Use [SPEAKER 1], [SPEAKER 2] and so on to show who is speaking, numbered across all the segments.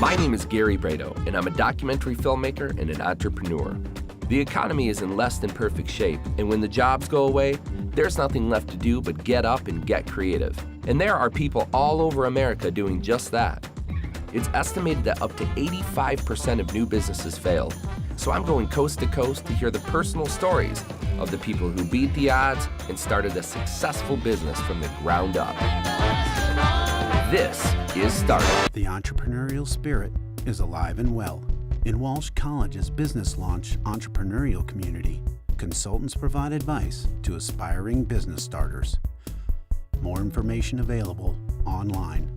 [SPEAKER 1] My name is Gary Brado, and I'm a documentary filmmaker and an entrepreneur. The economy is in less than perfect shape, and when the jobs go away, there's nothing left to do but get up and get creative. And there are people all over America doing just that. It's estimated that up to 85% of new businesses fail. So I'm going coast to coast to hear the personal stories of the people who beat the odds and started a successful business from the ground up. This is Startup.
[SPEAKER 2] The entrepreneurial spirit is alive and well. In Walsh College's Business Launch entrepreneurial community, consultants provide advice to aspiring business starters. More information available online.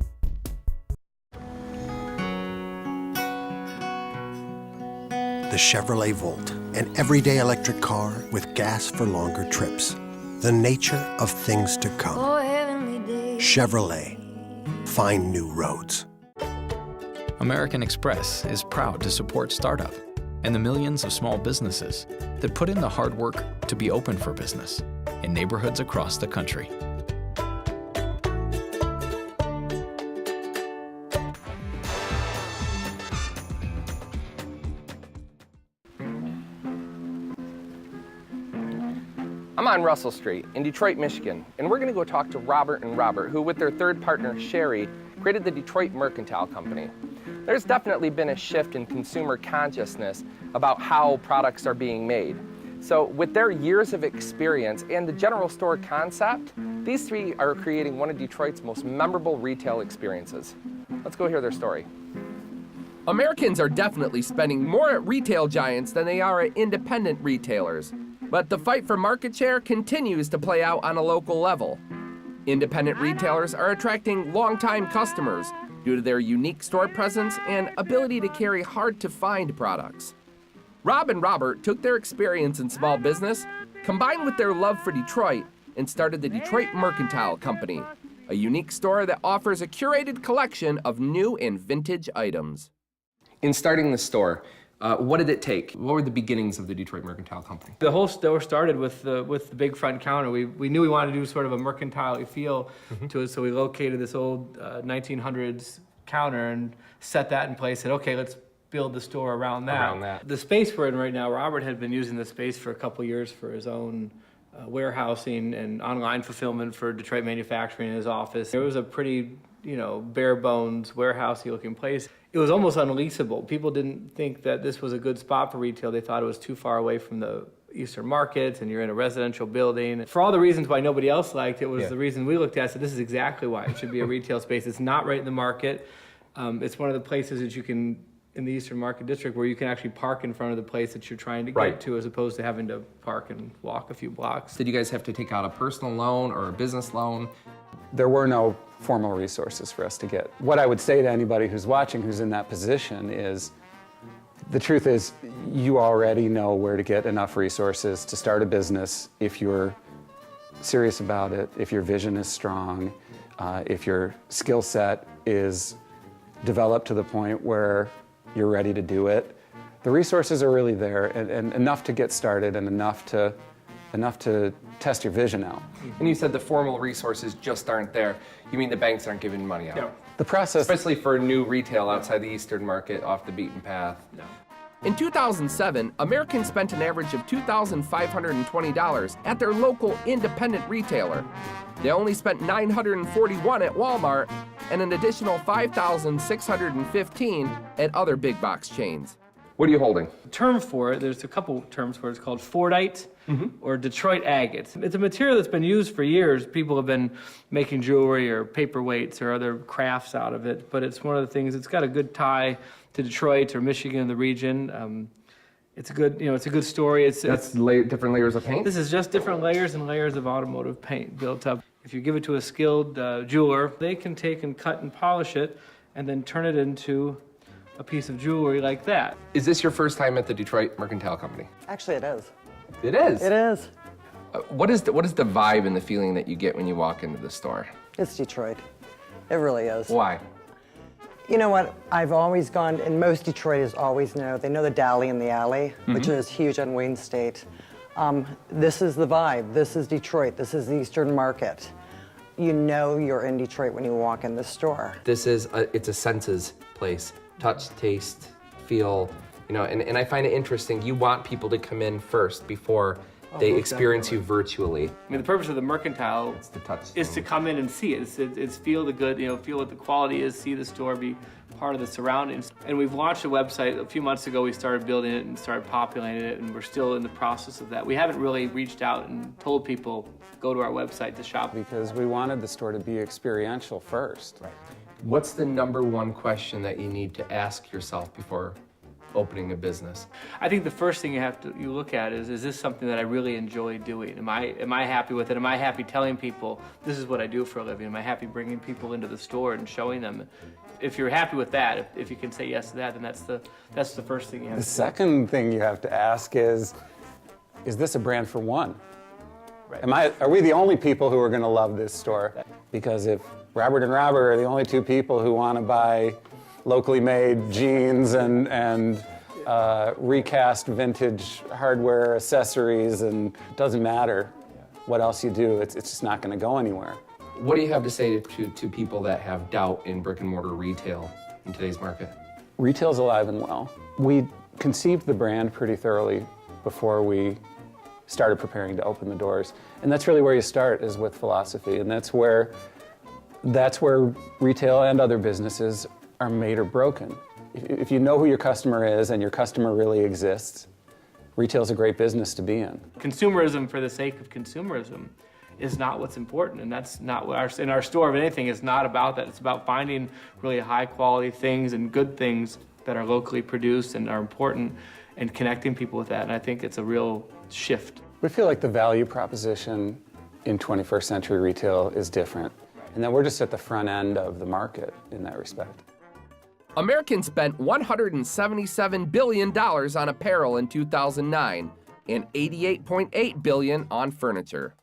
[SPEAKER 3] The Chevrolet Volt, an everyday electric car with gas for longer trips. The nature of things to come. Chevrolet, find new roads.
[SPEAKER 4] American Express is proud to support startup and the millions of small businesses that put in the hard work to be open for business in neighborhoods across the country.
[SPEAKER 1] I'm on Russell Street in Detroit, Michigan, and we're gonna go talk to Robert and Robert, who with their third partner, Sherry, created the Detroit Mercantile Company. There's definitely been a shift in consumer consciousness about how products are being made. So with their years of experience and the general store concept, these three are creating one of Detroit's most memorable retail experiences. Let's go hear their story. Americans are definitely spending more at retail giants than they are at independent retailers. But the fight for market share continues to play out on a local level. Independent retailers are attracting longtime customers due to their unique store presence and ability to carry hard-to-find products. Rob and Robert took their experience in small business, combined with their love for Detroit, and started the Detroit Mercantile Company, a unique store that offers a curated collection of new and vintage items. In starting the store, what did it take? What were the beginnings of the Detroit Mercantile Company?
[SPEAKER 5] The whole store started with the big front counter. We knew we wanted to do sort of a mercantile feel to it, so we located this old 1900s counter and set that in place. Said, okay, let's build the store around that. The space we're in right now, Robert had been using the space for a couple years for his own warehousing and online fulfillment for Detroit manufacturing in his office. It was a pretty, bare bones, warehousey looking place. It was almost unleasable. People didn't think that this was a good spot for retail. They thought it was too far away from the Eastern markets and you're in a residential building. For all the reasons why nobody else liked it was the reason we looked at it, said this is exactly why it should be a retail space. It's not right in the market. It's one of the places that you can, in the Eastern Market District, where you can actually park in front of the place that you're trying to get to, as opposed to having to park and walk a few blocks.
[SPEAKER 1] Did you guys have to take out a personal loan or a business loan?
[SPEAKER 6] There were no formal resources for us to get. What I would say to anybody who's watching who's in that position is, the truth is, you already know where to get enough resources to start a business if you're serious about it, if your vision is strong, if your skill set is developed to the point where you're ready to do it. The resources are really there, and enough to get started and enough to test your vision out.
[SPEAKER 1] And you said the formal resources just aren't there. You mean the banks aren't giving money out?
[SPEAKER 5] No.
[SPEAKER 6] The process,
[SPEAKER 1] especially for new retail outside the Eastern market, off the beaten path.
[SPEAKER 5] No.
[SPEAKER 1] In 2007, Americans spent an average of $2,520 at their local independent retailer. They only spent $941 at Walmart and an additional $5,615 at other big box chains. What are you holding?
[SPEAKER 5] The term for it, there's a couple terms for it. It's called Fordite or Detroit agate. It's a material that's been used for years. People have been making jewelry or paperweights or other crafts out of it, but it's one of the things, it's got a good tie to Detroit or Michigan, the region. It's a good, it's a good story.
[SPEAKER 1] That's different layers of paint?
[SPEAKER 5] This is just different layers and layers of automotive paint built up. If you give it to a skilled jeweler, they can take and cut and polish it and then turn it into a piece of jewelry like that.
[SPEAKER 1] Is this your first time at the Detroit Mercantile Company?
[SPEAKER 7] Actually, it is.
[SPEAKER 1] It is?
[SPEAKER 7] It is.
[SPEAKER 1] What is the vibe and the feeling that you get when you walk into the store?
[SPEAKER 7] It's Detroit. It really is.
[SPEAKER 1] Why?
[SPEAKER 7] You know what? I've always gone, and most Detroiters always know, they know the Deli and the Alley, which is huge on Wayne State. This is the vibe. This is Detroit. This is the Eastern Market. You know you're in Detroit when you walk in the store.
[SPEAKER 1] This is it's a senses place. touch, taste, feel, you know, and I find it interesting. You want people to come in first before they experience you virtually.
[SPEAKER 5] I mean, the purpose of the Mercantile is to come in and see it. It's feel the good, you know, feel what the quality is, see the store, be part of the surroundings. And we've launched a website a few months ago. We started building it and started populating it, and we're still in the process of that. We haven't really reached out and told people, go to our website to shop.
[SPEAKER 6] Because we wanted the store to be experiential first.
[SPEAKER 1] Right. What's the number one question that you need to ask yourself before opening a business?
[SPEAKER 5] I think the first thing you look at is this something that I really enjoy doing? Am I happy with it? Am I happy telling people this is what I do for a living? Am I happy bringing people into the store and showing them? If you're happy with that, if you can say yes to that, then that's the first thing you have to do.
[SPEAKER 6] The second thing you have to ask is this a brand for one?
[SPEAKER 5] Right.
[SPEAKER 6] Are we the only people who are going to love this store? Because if Robert and Robert are the only two people who want to buy locally made jeans and recast vintage hardware accessories, and it doesn't matter what else you do, it's just not going to go anywhere.
[SPEAKER 1] What do you have to say to people that have doubt in brick and mortar retail in today's market?
[SPEAKER 6] Retail's alive and well. We conceived the brand pretty thoroughly before we started preparing to open the doors. And that's really where you start, is with philosophy. And that's where retail and other businesses are made or broken. If you know who your customer is and your customer really exists, retail's a great business to be in.
[SPEAKER 5] Consumerism for the sake of consumerism is not what's important, and that's not what in our store, if anything, is not about that. It's about finding really high quality things and good things that are locally produced and are important, and connecting people with that. And I think it's a real shift.
[SPEAKER 6] We feel like the value proposition in 21st century retail is different, and that we're just at the front end of the market in that respect.
[SPEAKER 1] Americans spent $177 billion on apparel in 2009 and $88.8 billion on furniture.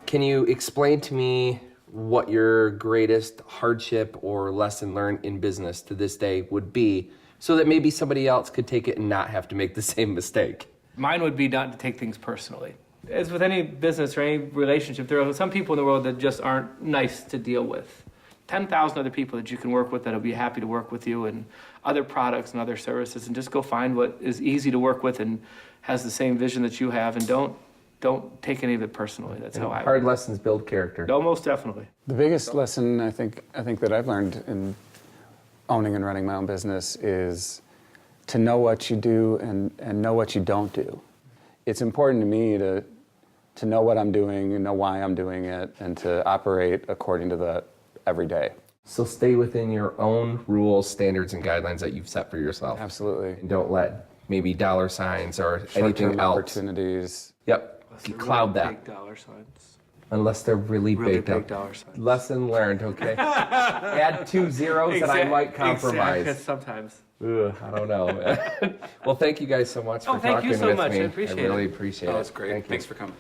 [SPEAKER 1] Can you explain to me what your greatest hardship or lesson learned in business to this day would be, so that maybe somebody else could take it and not have to make the same mistake?
[SPEAKER 5] Mine would be not to take things personally. As with any business or any relationship, there are some people in the world that just aren't nice to deal with. 10,000 other people that you can work with that'll be happy to work with you, and other products and other services, and just go find what is easy to work with and has the same vision that you have, and don't take any of it personally. That's how I
[SPEAKER 1] Hard lessons build character.
[SPEAKER 5] No, most definitely.
[SPEAKER 6] The biggest lesson I think that I've learned in owning and running my own business is to know what you do and know what you don't do. It's important to me to know what I'm doing and know why I'm doing it, and to operate according to that every day.
[SPEAKER 1] So stay within your own rules, standards, and guidelines that you've set for yourself.
[SPEAKER 6] Absolutely.
[SPEAKER 1] And don't let maybe dollar signs or anything
[SPEAKER 6] Short-term
[SPEAKER 1] else.
[SPEAKER 6] opportunities.
[SPEAKER 1] Yep. Cloud that.
[SPEAKER 5] Big dollar signs.
[SPEAKER 1] Unless they're really
[SPEAKER 5] Really
[SPEAKER 1] big
[SPEAKER 5] big dollar signs.
[SPEAKER 1] Lesson learned, okay? Add 2 zeros and I might compromise.
[SPEAKER 5] Exactly, sometimes.
[SPEAKER 1] Ugh, I don't know. Well, thank you guys so much for
[SPEAKER 5] thank
[SPEAKER 1] talking
[SPEAKER 5] you so
[SPEAKER 1] with
[SPEAKER 5] much.
[SPEAKER 1] me.
[SPEAKER 5] I appreciate it.
[SPEAKER 1] really appreciate it.
[SPEAKER 6] That was great.
[SPEAKER 1] Thank you.
[SPEAKER 6] Thanks for coming.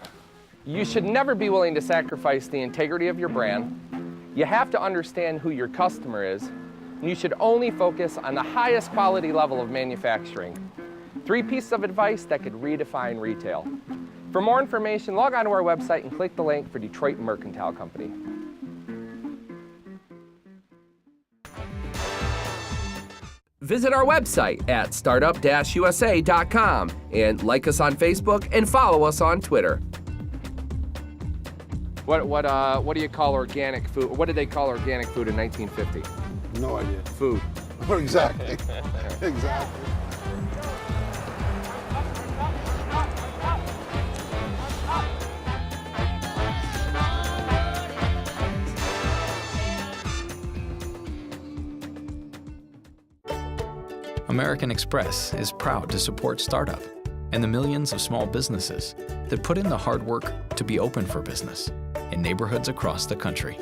[SPEAKER 1] You should never be willing to sacrifice the integrity of your brand. You have to understand who your customer is, and you should only focus on the highest quality level of manufacturing. 3 pieces of advice that could redefine retail. For more information, log on to our website and click the link for Detroit Mercantile Company. Visit our website at startup-usa.com and like us on Facebook and follow us on Twitter. What do you call organic food? What did they call organic food in 1950?
[SPEAKER 8] No idea.
[SPEAKER 1] Food.
[SPEAKER 8] Exactly. Exactly.
[SPEAKER 4] American Express is proud to support startup and the millions of small businesses that put in the hard work to be open for business in neighborhoods across the country.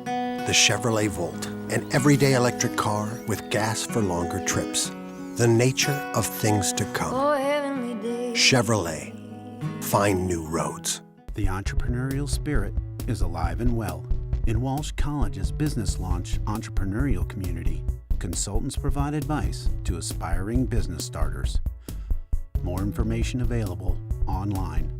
[SPEAKER 3] The Chevrolet Volt, an everyday electric car with gas for longer trips. The nature of things to come. Chevrolet. Find new roads.
[SPEAKER 2] The entrepreneurial spirit is alive and well. In Walsh College's business launch entrepreneurial community, consultants provide advice to aspiring business starters. More information available online